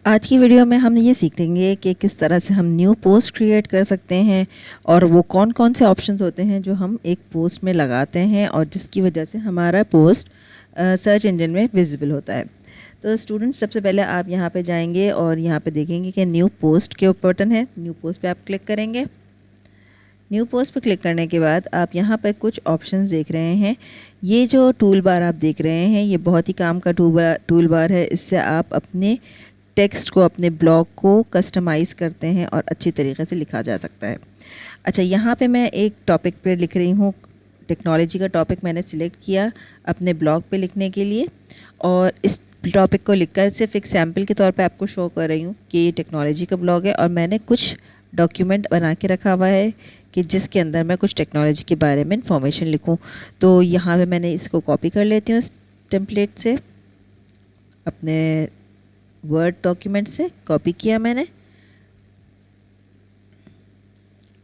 आज की वीडियो में हम ये सीखेंगे कि किस तरह से हम न्यू पोस्ट क्रिएट कर सकते हैं और वो कौन कौन से ऑप्शंस होते हैं जो हम एक पोस्ट में लगाते हैं और जिसकी वजह से हमारा पोस्ट सर्च इंजन में विजिबल होता है। तो स्टूडेंट्स, सबसे पहले आप यहाँ पे जाएंगे और यहाँ पे देखेंगे कि न्यू पोस्ट के ऊपर बटन है। न्यू पोस्ट पे आप क्लिक करेंगे। न्यू पोस्ट पर क्लिक करने के बाद आप यहाँ पर कुछ ऑप्शंस देख रहे हैं। ये जो टूल बार आप देख रहे हैं ये बहुत ही काम का टूल बार है। इससे आप अपने टेक्स्ट को, अपने ब्लॉग को कस्टमाइज़ करते हैं और अच्छी तरीके से लिखा जा सकता है। अच्छा, यहाँ पे मैं एक टॉपिक पे लिख रही हूँ। टेक्नोलॉजी का टॉपिक मैंने सिलेक्ट किया अपने ब्लॉग पे लिखने के लिए और इस टॉपिक को लिखकर सिर्फ एक सैम्पल के तौर पे आपको शो कर रही हूँ कि ये टेक्नोलॉजी का ब्लॉग है और मैंने कुछ डॉक्यूमेंट बना के रखा हुआ है कि जिसके अंदर मैं कुछ टेक्नोलॉजी के बारे में इंफॉर्मेशन लिखूँ। तो यहाँ पे मैंने इसको कॉपी कर लेती हूँ इस टेम्पलेट से, अपने वर्ड डॉक्यूमेंट से कॉपी किया मैंने।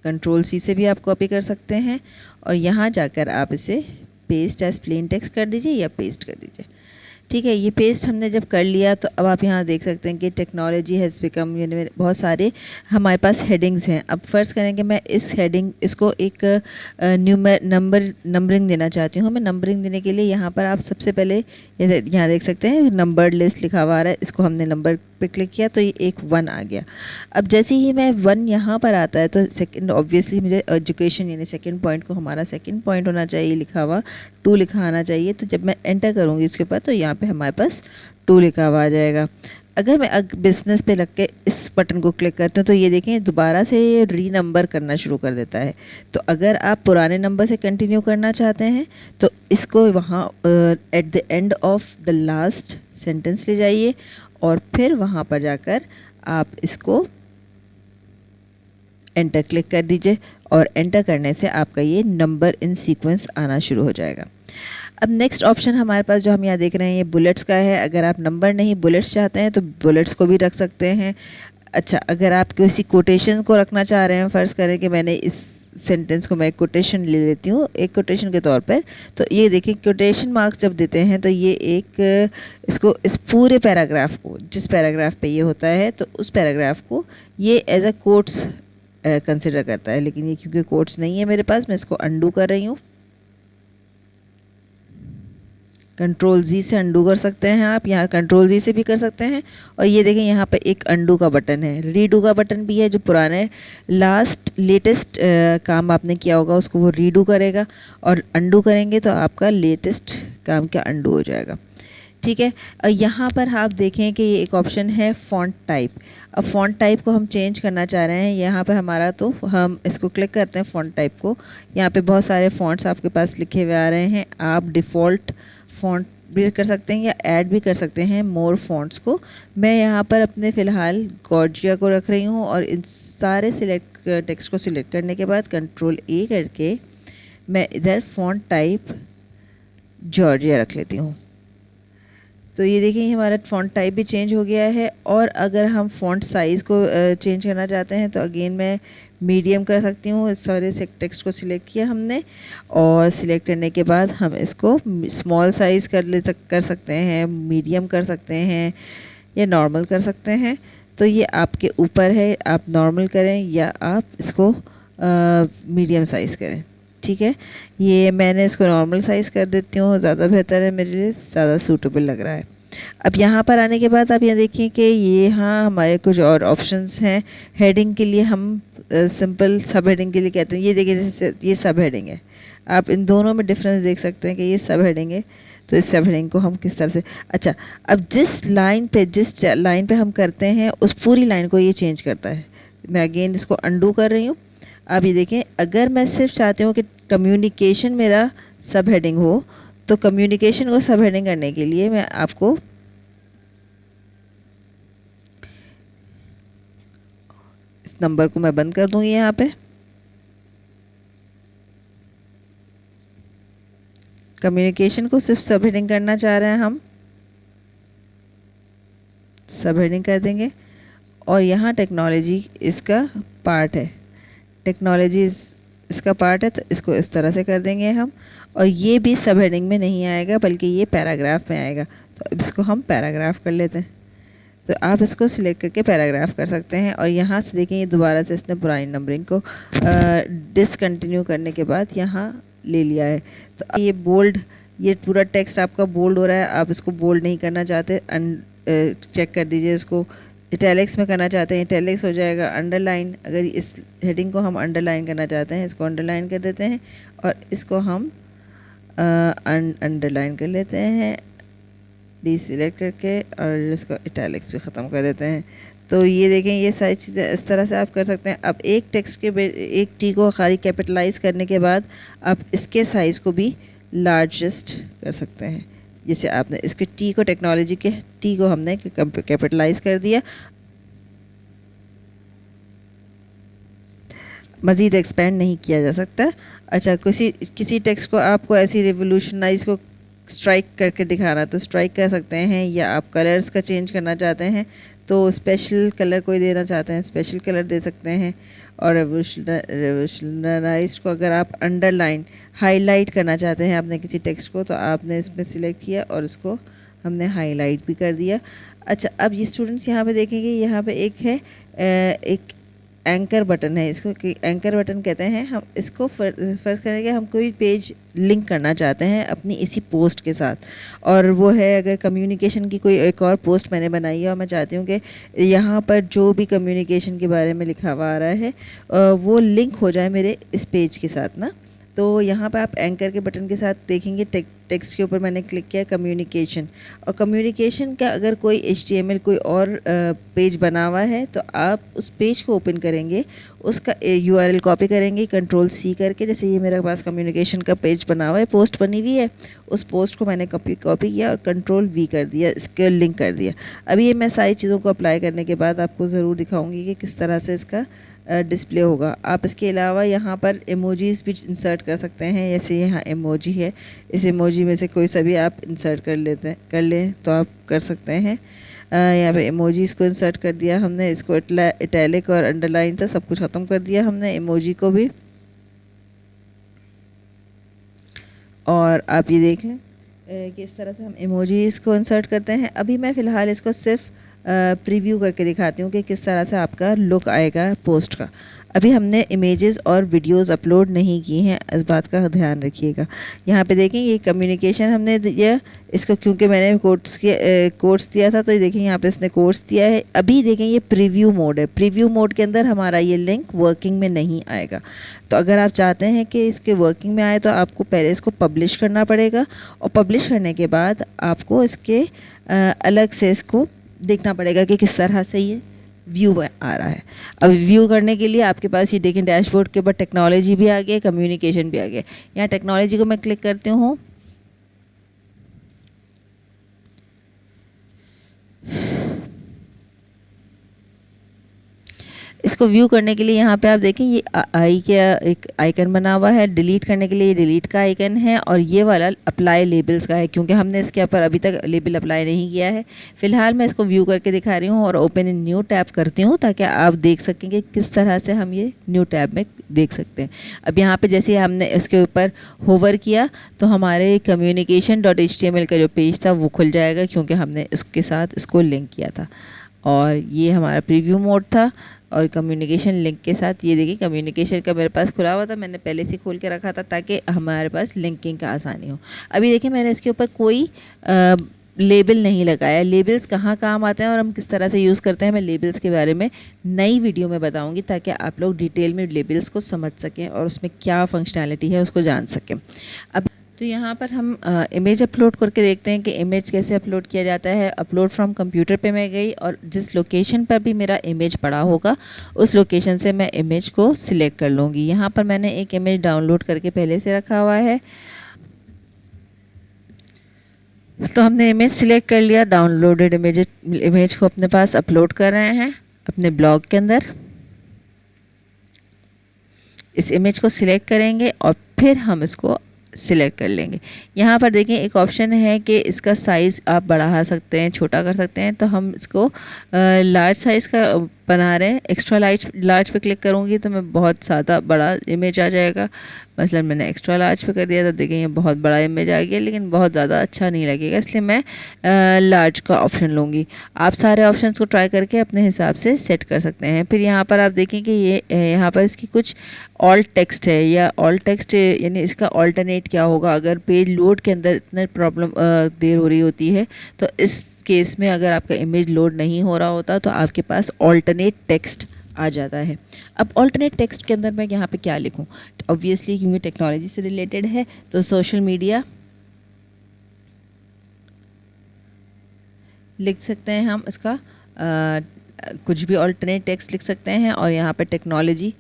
कंट्रोल-C से भी आप कॉपी कर सकते हैं और यहाँ जाकर आप इसे पेस्ट एज प्लेन टेक्स्ट कर दीजिए या पेस्ट कर दीजिए। ठीक है, ये पेस्ट हमने जब कर लिया तो अब आप यहाँ देख सकते हैं कि टेक्नोलॉजी हैज़ बिकम, यानी बहुत सारे हमारे पास हेडिंग्स हैं। अब फ़र्ज़ करें कि मैं इसको एक नंबरिंग देना चाहती हूँ। मैं नंबरिंग देने के लिए यहाँ पर आप सबसे पहले यहाँ देख सकते हैं नंबर्ड लिस्ट लिखा हुआ आ रहा है। इसको हमने नंबर पे क्लिक किया तो ये एक 1 आ गया। अब जैसे ही मैं 1 यहाँ पर आता है तो सेकंड, ऑब्वियसली मुझे एजुकेशन यानी सेकंड पॉइंट को हमारा सेकंड पॉइंट होना चाहिए लिखा हुआ, 2 लिखा आना चाहिए। तो जब मैं एंटर करूँगी इसके ऊपर तो यहाँ पे हमारे पास 2 लिखा हुआ आ जाएगा। अगर मैं बिज़नेस पे लग के इस बटन को क्लिक करती हूँ तो ये देखें दोबारा से ये रीनंबर करना शुरू कर देता है। तो अगर आप पुराने नंबर से कंटिन्यू करना चाहते हैं तो इसको वहाँ at the end of the last sentence ले जाइए और फिर वहाँ पर जाकर आप इसको एंटर क्लिक कर दीजिए और एंटर करने से आपका ये नंबर इन सीक्वेंस आना शुरू हो जाएगा। अब नेक्स्ट ऑप्शन हमारे पास जो हम यहाँ देख रहे हैं ये बुलेट्स का है। अगर आप नंबर नहीं बुलेट्स चाहते हैं तो बुलेट्स को भी रख सकते हैं। अच्छा, अगर आप किसी कोटेशन को रखना चाह रहे हैं, फ़र्ज़ करें कि मैंने इस सेंटेंस को मैं एक कोटेशन ले लेती हूँ एक कोटेशन के तौर पर, तो ये देखिए कोटेशन मार्क्स जब देते हैं तो ये एक इसको इस पूरे पैराग्राफ को, जिस पैराग्राफ पे ये होता है तो उस पैराग्राफ को ये एज अ कोट्स कंसिडर करता है। लेकिन ये क्योंकि कोट्स नहीं है मेरे पास, मैं इसको अंडू कर रही हूँ। कंट्रोल-Z से अंडू कर सकते हैं आप, यहाँ कंट्रोल-Z से भी कर सकते हैं। और ये देखें यहाँ पे एक अंडू का बटन है, रीडू का बटन भी है जो पुराने लेटेस्ट काम आपने किया होगा उसको वो रीडू करेगा और अंडू करेंगे तो आपका लेटेस्ट काम का अंडू हो जाएगा। ठीक है, और यहाँ पर आप देखें कि ये एक ऑप्शन है फ़ॉन्ट टाइप। अब फ़ॉन्ट टाइप को हम चेंज करना चाह रहे हैं यहाँ पर हमारा, तो हम इसको क्लिक करते हैं फ़ॉन्ट टाइप को। यहाँ पे बहुत सारे फ़ॉन्ट्स आपके पास लिखे हुए आ रहे हैं। आप डिफ़ॉल्ट फ़ॉन्ट भी कर सकते हैं या ऐड भी कर सकते हैं मोर फ़ॉन्ट्स को। मैं यहाँ पर अपने फ़िलहाल गॉर्जिया को रख रही हूँ और इन सारे टेक्स्ट को सिलेक्ट करने के बाद कंट्रोल-A करके मैं इधर फ़ॉन्ट टाइप जॉर्जिया रख लेती हूँ। तो ये देखिए हमारा फ़ॉन्ट टाइप भी चेंज हो गया है। और अगर हम फ़ॉन्ट साइज़ को चेंज करना चाहते हैं तो अगेन मैं मीडियम कर सकती हूँ। इस सारे से टेक्स्ट को सिलेक्ट किया हमने और सिलेक्ट करने के बाद हम इसको स्मॉल साइज़ कर सकते हैं, मीडियम कर सकते हैं या नॉर्मल कर सकते हैं। तो ये आपके ऊपर है, आप नॉर्मल करें या आप इसको मीडियम साइज़ करें। ठीक है, ये मैंने इसको नॉर्मल साइज़ कर देती हूँ, ज़्यादा बेहतर है मेरे लिए, ज़्यादा सूटेबल लग रहा है। अब यहाँ पर आने के बाद आप यहाँ देखिए कि ये यहाँ हमारे कुछ और ऑप्शंस हैं। हेडिंग के लिए हम सिंपल सब हेडिंग के लिए कहते हैं, ये देखिए जैसे ये सब हेडिंग है। आप इन दोनों में डिफरेंस देख सकते हैं कि ये सब हेडिंग है। तो इस सब हेडिंग को हम किस तरह से, अच्छा, अब जिस लाइन पे हम करते हैं उस पूरी लाइन को ये चेंज करता है। मैं अगेन इसको अंडू कर रही हूँ। अब ये देखें, अगर मैं सिर्फ चाहती हूँ कि कम्युनिकेशन मेरा सब हेडिंग हो तो कम्युनिकेशन को सब हेडिंग करने के लिए मैं आपको इस नंबर को मैं बंद कर दूंगी। यहाँ पे कम्युनिकेशन को सिर्फ सब हेडिंग करना चाह रहे हैं हम, सब हेडिंग कर देंगे। और यहाँ टेक्नोलॉजी इसका पार्ट है, टेक्नोलॉजी इसका पार्ट है तो इसको इस तरह से कर देंगे हम। और ये भी सब हेडिंग में नहीं आएगा बल्कि ये पैराग्राफ में आएगा। तो अब इसको हम पैराग्राफ कर लेते हैं। तो आप इसको सिलेक्ट करके पैराग्राफ कर सकते हैं। और यहाँ से देखें ये दोबारा से इसने पुरानी नंबरिंग को डिसकंटिन्यू करने के बाद यहाँ ले लिया है। तो ये बोल्ड, ये पूरा टेक्स्ट आपका बोल्ड हो रहा है, आप इसको बोल्ड नहीं करना चाहते चेक कर दीजिए। इसको इटैलिक्स में करना चाहते हैं इटैलिक्स हो जाएगा। अंडरलाइन, अगर इस हेडिंग को हम अंडरलाइन करना चाहते हैं इसको अंडरलाइन कर देते हैं और इसको हम अंडरलाइन कर लेते हैं डीसिलेक्ट करके और इसको इटैलिक्स भी ख़त्म कर देते हैं। तो ये देखें ये सारी चीज़ें इस तरह से आप कर सकते हैं। अब एक टेक्स्ट के एक टी को खाली कैपिटलाइज करने के बाद आप इसके साइज़ को भी लार्जेस्ट कर सकते हैं। जैसे आपने इसके टी को टेक्नोलॉजी के टी को हमने कैपिटलाइज कर दिया, मज़ीद एक्सपेंड नहीं किया जा सकता। अच्छा, किसी टेक्स्ट को आपको ऐसी रिवोल्यूशनाइज को स्ट्राइक करके दिखाना तो स्ट्राइक कर सकते हैं, या आप कलर्स का चेंज करना चाहते हैं तो स्पेशल कलर कोई देना चाहते हैं स्पेशल कलर दे सकते हैं। और रिवोल्यूशनाइज को अगर आप अंडरलाइन हाईलाइट करना चाहते हैं आपने किसी टेक्स्ट को तो आपने इसमें सिलेक्ट किया और इसको हमने हाईलाइट भी कर दिया। अच्छा, अब ये स्टूडेंट्स यहाँ पे देखेंगे यहाँ पे एक है एक एंकर बटन है, इसको एंकर बटन कहते हैं। हम इसको फर्ज करेंगे हम कोई पेज लिंक करना चाहते हैं अपनी इसी पोस्ट के साथ, और वो है अगर कम्युनिकेशन की कोई एक और पोस्ट मैंने बनाई है और मैं चाहती हूँ कि यहाँ पर जो भी कम्युनिकेशन के बारे में लिखा हुआ आ रहा है वो लिंक हो जाए मेरे इस पेज के साथ ना। तो यहाँ पर आप एंकर के बटन के साथ देखेंगे टेक्स्ट के ऊपर मैंने क्लिक किया कम्युनिकेशन, और कम्युनिकेशन का अगर कोई HTML कोई और पेज बना हुआ है तो आप उस पेज को ओपन करेंगे, उसका URL कॉपी करेंगे Ctrl+C करके। जैसे ये मेरे पास कम्युनिकेशन का पेज बना हुआ है, पोस्ट बनी हुई है, उस पोस्ट को मैंने कॉपी किया और Ctrl+V कर दिया, इसके लिंक कर दिया। अभी ये मैं सारी चीज़ों को अप्लाई करने के बाद आपको ज़रूर दिखाऊंगी कि किस तरह से इसका डिस्प्ले होगा। आप इसके अलावा यहाँ पर इमोजीज़ भी इंसर्ट कर सकते हैं। जैसे यहाँ इमोजी है, इस इमोजी में से कोई सा भी आप इंसर्ट कर लें तो आप कर सकते हैं। यहाँ पे इमोजीज़ को इंसर्ट कर दिया हमने, इसको इटैलिक और अंडरलाइन था सब कुछ ख़त्म कर दिया हमने इमोजी को भी। और आप ये देख लें कि इस तरह से हम इमोजीज़ को इंसर्ट करते हैं। अभी मैं फ़िलहाल इसको सिर्फ प्रीव्यू करके दिखाती हूँ कि किस तरह से आपका लुक आएगा पोस्ट का। अभी हमने इमेजेस और वीडियोस अपलोड नहीं की हैं, इस बात का ध्यान रखिएगा। यहाँ पे देखें ये कम्युनिकेशन हमने दिया इसको, क्योंकि मैंने कोर्स दिया था तो ये देखें यहाँ पे इसने कोर्स दिया है। अभी देखें ये प्रीव्यू मोड है, प्रीव्यू मोड के अंदर हमारा ये लिंक वर्किंग में नहीं आएगा। तो अगर आप चाहते हैं कि इसके वर्किंग में आए तो आपको पहले इसको पब्लिश करना पड़ेगा, और पब्लिश करने के बाद आपको इसके अलग से इसको देखना पड़ेगा कि किस तरह से ये व्यू आ रहा है। अब व्यू करने के लिए आपके पास ये देखें डैशबोर्ड के ऊपर टेक्नोलॉजी भी आ गया, कम्युनिकेशन भी आ गया। यहाँ टेक्नोलॉजी को मैं क्लिक करती हूँ, इसको व्यू करने के लिए यहाँ पे आप देखें ये आई का एक आइकन बना हुआ है, डिलीट करने के लिए ये डिलीट का आइकन है, और ये वाला अप्लाई लेबल्स का है, क्योंकि हमने इसके ऊपर अभी तक लेबल अप्लाई नहीं किया है। फ़िलहाल मैं इसको व्यू करके दिखा रही हूँ और ओपन इन न्यू टैब करती हूँ ताकि आप देख सकें कि किस तरह से हम ये न्यू टैब में देख सकते हैं। अब यहाँ पर जैसे हमने इसके ऊपर होवर किया तो हमारे communication.html का जो पेज था वो खुल जाएगा, क्योंकि हमने इसके साथ इसको लिंक किया था। और ये हमारा प्रीव्यू मोड था और कम्युनिकेशन लिंक के साथ ये देखिए कम्युनिकेशन का मेरे पास खुला हुआ था, मैंने पहले से खोल के रखा था ताकि हमारे पास लिंकिंग का आसानी हो। अभी देखिए मैंने इसके ऊपर कोई लेबल नहीं लगाया। लेबल्स कहाँ काम आते हैं और हम किस तरह से यूज़ करते हैं मैं लेबल्स के बारे में नई वीडियो में बताऊंगी, ताकि आप लोग डिटेल में लेबल्स को समझ सकें और उसमें क्या फंक्शनैलिटी है उसको जान सकें। अब तो यहाँ पर हम इमेज अपलोड करके देखते हैं कि इमेज कैसे अपलोड किया जाता है। अपलोड फ्रॉम कंप्यूटर पे मैं गई और जिस लोकेशन पर भी मेरा इमेज पड़ा होगा उस लोकेशन से मैं इमेज को सिलेक्ट कर लूँगी। यहाँ पर मैंने एक इमेज डाउनलोड करके पहले से रखा हुआ है, तो हमने इमेज सिलेक्ट कर लिया। डाउनलोडेड इमेज को अपने पास अपलोड कर रहे हैं अपने ब्लॉग के अंदर। इस इमेज को सिलेक्ट करेंगे और फिर हम इसको सिलेक्ट कर लेंगे। यहाँ पर देखें एक ऑप्शन है कि इसका साइज़ आप बढ़ा सकते हैं, छोटा कर सकते हैं। तो हम इसको लार्ज साइज़ का बना रहे हैं। एक्स्ट्रा लार्ज पे क्लिक करूँगी तो मैं बहुत ज़्यादा बड़ा इमेज आ जाएगा। मसलन मैंने एक्स्ट्रा लार्ज पे कर दिया तो देखें ये बहुत बड़ा इमेज आ गया, लेकिन बहुत ज़्यादा अच्छा नहीं लगेगा, इसलिए मैं लार्ज का ऑप्शन लूँगी। आप सारे ऑप्शंस को ट्राई करके अपने हिसाब से सेट कर सकते हैं। फिर यहाँ पर आप देखें कि ये यहाँ पर इसकी कुछ ऑल्ट टेक्स्ट है, या ऑल्ट टेक्स्ट यानी इसका ऑल्टरनेट क्या होगा अगर पेज लोड के अंदर इतना प्रॉब्लम देर हो रही होती है। तो इस केस में अगर आपका इमेज लोड नहीं हो रहा होता तो आपके पास ऑल्टरनेट टेक्स्ट आ जाता है। अब ऑल्टरनेट टेक्स्ट के अंदर मैं यहाँ पे क्या लिखूँ? ऑब्वियसली क्योंकि टेक्नोलॉजी से रिलेटेड है तो सोशल मीडिया लिख सकते हैं हम, इसका कुछ भी ऑल्टरनेट टेक्स्ट लिख सकते हैं, और यहाँ पे टेक्नोलॉजी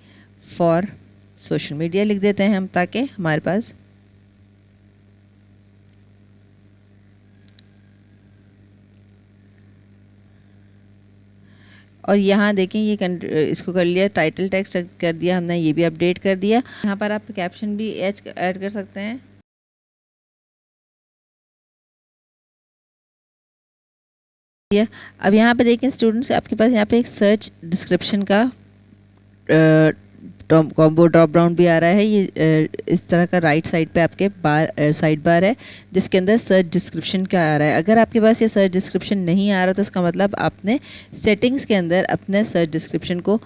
फॉर सोशल मीडिया लिख देते हैं हम, ताकि हमारे पास और यहाँ देखें ये इसको कर लिया, टाइटल टेक्स्ट कर दिया हमने, ये भी अपडेट कर दिया। यहाँ पर आप कैप्शन भी ऐड कर सकते हैं। अब यहाँ पे देखें स्टूडेंट्स, आपके पास यहाँ पे एक सर्च डिस्क्रिप्शन का कॉम्बो ड्रॉप डाउन भी आ रहा है। ये इस तरह का राइट साइड पे आपके साइड बार है जिसके अंदर सर्च डिस्क्रिप्शन का आ रहा है। अगर आपके पास ये सर्च डिस्क्रिप्शन नहीं आ रहा तो इसका मतलब आपने सेटिंग्स के अंदर अपने सर्च डिस्क्रिप्शन को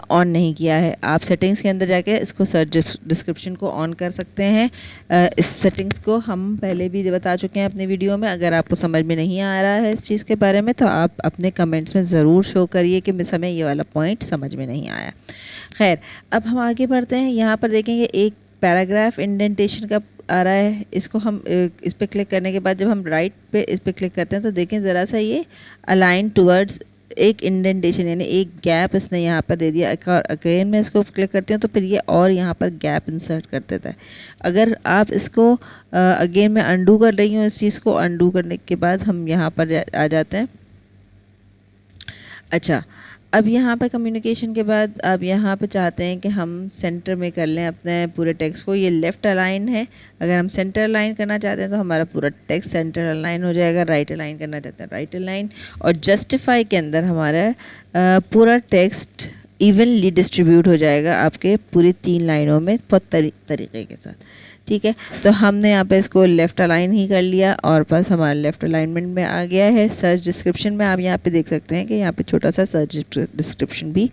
ऑन नहीं किया है। आप सेटिंग्स के अंदर जाके इसको सर्च डिस्क्रिप्शन को ऑन कर सकते हैं। इस सेटिंग्स को हम पहले भी बता चुके हैं अपने वीडियो में। अगर आपको समझ में नहीं आ रहा है इस चीज़ के बारे में तो आप अपने कमेंट्स में ज़रूर शो करिए कि हमें ये वाला पॉइंट समझ में नहीं आया। खैर, अब हम आगे बढ़ते हैं। यहाँ पर देखेंगे एक पैराग्राफ इंडेंटेशन का आ रहा है। इसको हम इस पर क्लिक करने के बाद जब हम राइट पे इस पर क्लिक करते हैं तो देखें ज़रा सा ये अलाइन टुवर्ड्स एक इंडेंटेशन यानी एक गैप इसने यहाँ पर दे दिया। अगेन मैं इसको क्लिक करती हूँ तो फिर ये और यहाँ पर गैप इंसर्ट कर देता है। अगर आप इसको अगेन मैं अंडू कर रही हूँ, इस चीज़ को अंडू करने के बाद हम यहाँ पर आ जाते हैं। अच्छा, अब यहाँ पर कम्युनिकेशन के बाद आप यहाँ पे चाहते हैं कि हम सेंटर में कर लें अपने पूरे टेक्स्ट को। ये लेफ़्ट अलाइन है, अगर हम सेंटर अलाइन करना चाहते हैं तो हमारा पूरा टेक्स्ट सेंटर अलाइन हो जाएगा। राइट अलाइन करना चाहते हैं राइट अलाइन, और जस्टिफाई के अंदर हमारा पूरा टेक्स्ट इवनली डिस्ट्रीब्यूट हो जाएगा आपके पूरी 3 लाइनों में बहुत तरीके के साथ। ठीक है, तो हमने यहाँ पे इसको लेफ़्ट अलाइन ही कर लिया और बस हमारा लेफ़्ट अलाइनमेंट में आ गया है। सर्च डिस्क्रिप्शन में आप यहाँ पे देख सकते हैं कि यहाँ पे छोटा सा सर्च डिस्क्रिप्शन भी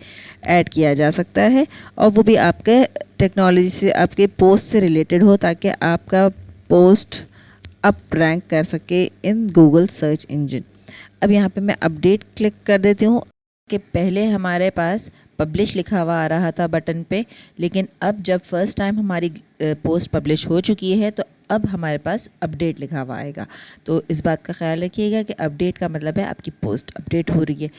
ऐड किया जा सकता है, और वो भी आपके टेक्नोलॉजी से आपके पोस्ट से रिलेटेड हो, ताकि आपका पोस्ट अप रैंक कर सके इन गूगल सर्च इंजन। अब यहाँ पे मैं अपडेट क्लिक कर देती हूँ कि पहले हमारे पास पब्लिश लिखा हुआ आ रहा था बटन पे, लेकिन अब जब फर्स्ट टाइम हमारी पोस्ट पब्लिश हो चुकी है तो अब हमारे पास अपडेट लिखा हुआ आएगा। तो इस बात का ख्याल रखिएगा कि अपडेट का मतलब है आपकी पोस्ट अपडेट हो रही है।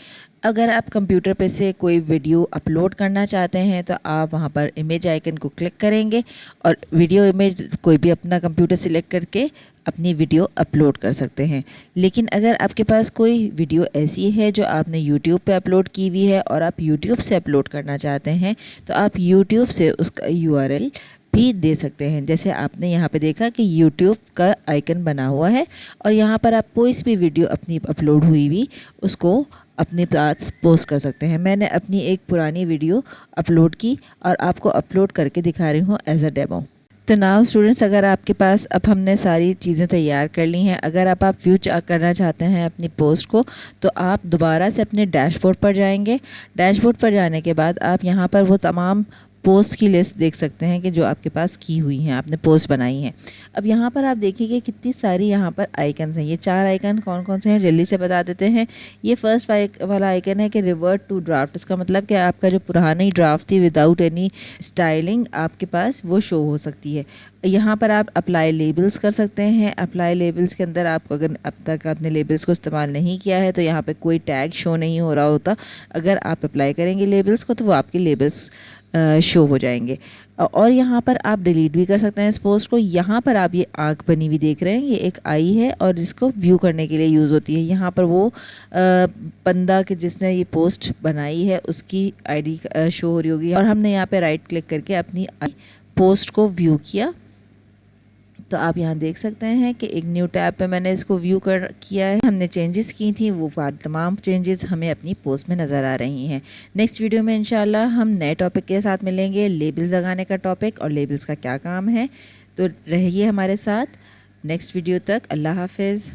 अगर आप कंप्यूटर पे से कोई वीडियो अपलोड करना चाहते हैं तो आप वहाँ पर इमेज आइकन को क्लिक करेंगे और वीडियो इमेज कोई भी अपना कंप्यूटर सिलेक्ट करके अपनी वीडियो अपलोड कर सकते हैं। लेकिन अगर आपके पास कोई वीडियो ऐसी है जो आपने यूट्यूब पे अपलोड की हुई है और आप यूट्यूब से अपलोड करना चाहते हैं तो आप यूट्यूब से उसका URL भी दे सकते हैं। जैसे आपने यहाँ पे देखा कि यूट्यूब का आइकन बना हुआ है और यहाँ पर आप कोई भी वीडियो अपनी अपलोड हुई हुई उसको अपने पास पोस्ट कर सकते हैं। मैंने अपनी एक पुरानी वीडियो अपलोड की और आपको अपलोड करके दिखा रही हूँ एज अ डेमो। तो नाउ स्टूडेंट्स, अगर आपके पास अब हमने सारी चीज़ें तैयार कर ली हैं, अगर आप व्यू करना चाहते हैं अपनी पोस्ट को तो आप दोबारा से अपने डैशबोर्ड पर जाएंगे। डैशबोर्ड पर जाने के बाद आप यहाँ पर वो तमाम पोस्ट की लिस्ट देख सकते हैं कि जो आपके पास की हुई हैं, आपने पोस्ट बनाई हैं। अब यहाँ पर आप देखिए कितनी सारी यहाँ पर आइकन्स हैं। ये 4 आइकन कौन कौन से हैं जल्दी से बता देते हैं। ये फर्स्ट वाला आइकन है कि रिवर्ट टू ड्राफ्ट। इसका मतलब कि आपका जो पुरानी ड्राफ्ट थी विदाउट एनी स्टाइलिंग आपके पास वो शो हो सकती है। यहाँ पर आप अप्लाई लेबल्स कर सकते हैं। अप्लाई लेबल्स के अंदर आपको अगर अब तक आपने लेबल्स को इस्तेमाल नहीं किया है तो यहाँ पे कोई टैग शो नहीं हो रहा होता। अगर आप अप्लाई करेंगे लेबल्स को तो वो आपके लेबल्स शो हो जाएंगे। और यहाँ पर आप डिलीट भी कर सकते हैं इस पोस्ट को। यहाँ पर आप ये आँख बनी हुई देख रहे हैं, ये एक आई है और जिसको व्यू करने के लिए यूज़ होती है। यहाँ पर वो बंदा के जिसने ये पोस्ट बनाई है उसकी ID शो हो रही होगी और हमने यहाँ पे राइट क्लिक करके अपनी पोस्ट को व्यू किया तो आप यहाँ देख सकते हैं कि एक न्यू टैब पे मैंने इसको व्यू किया है। हमने चेंजेस की थी, वो तमाम चेंजेस हमें अपनी पोस्ट में नज़र आ रही हैं। नेक्स्ट वीडियो में इंशाल्लाह हम नए टॉपिक के साथ मिलेंगे, लेबल्स लगाने का टॉपिक और लेबल्स का क्या काम है। तो रहिए हमारे साथ नेक्स्ट वीडियो तक। अल्लाह हाफिज़।